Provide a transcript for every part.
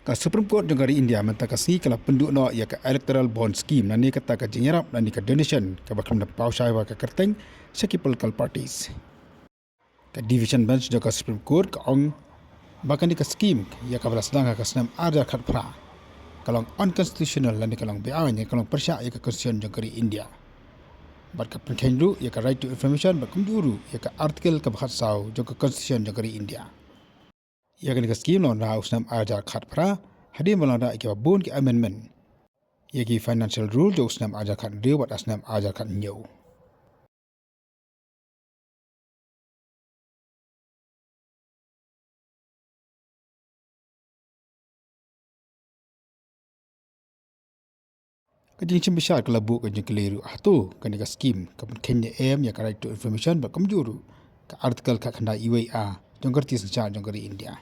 Ka Supreme Court negara India mentakasi kalau penduduk no ia ke electoral bond scheme nani kata ka jenyarap nani ka donation ka bakal na pausai wa ka kerteng seki political parties. Ka division bench jaka Supreme Court ka ong bahkan di ka scheme ia ka balas dang ka senam arja khat pra. Kalong unconstitutional nani kalong beawanya kalong persya ia ka constitution negara India. Bat ka penkendu ia ka right to information ba kumjuru ia ka artikel ka bakhat sau jaka constitution negara India. Ia kini ka scheme lawan raus nam ajar khat pra hadir melanda ikiwa bun ki amendment. Ia ki financial rule jo usnam ajar khat dia wat asnam ajar khat nyau. Kajing besar kelabu kajing keliru ahtu kini ka scheme kapun Kenya ya ka right to information ba kumjuru ka artikel ka khanda IWA jonggar ti sancha jonggar India.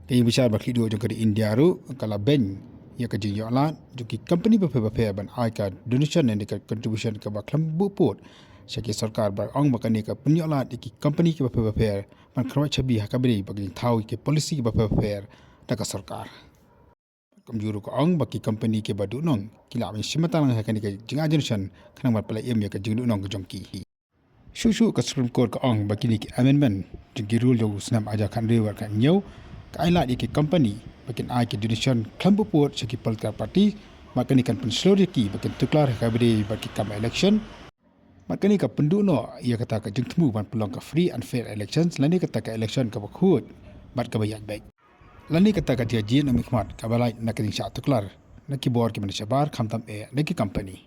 Kaya besar bakli dua jonggar India ru kala ben ia ka jing yolat joki company bepe ban ai ka donation and ka contribution ka baklam buput seki sarkar bar ong bakani ka punyolat iki company ki bepe ban krawai chabi hakabri bagin thau ki policy ki bepe ta ka sarkar kamjuru ko ong baki company ke badu nong kila mi simatang hakani ka jinga donation kanang bar pala em ya ka jing nong ka jongki Shushu ka Supreme Court ka ong bakini ki amendment jingi rule jo snam aja kan rewa kan nyau Kailat iki company bakin ai ki donation klambu port seki political party makani kan penselori ki bakin tuklar kabri baki kam election makani ka penduno ia kata ka jengtemu ban peluang ka free and fair elections lani kata ka election ka bakhut bat ka bayak baik lani kata ka dia jin amikmat ka balai nakini sya tuklar naki bor ki manisha bar khamtam e naki company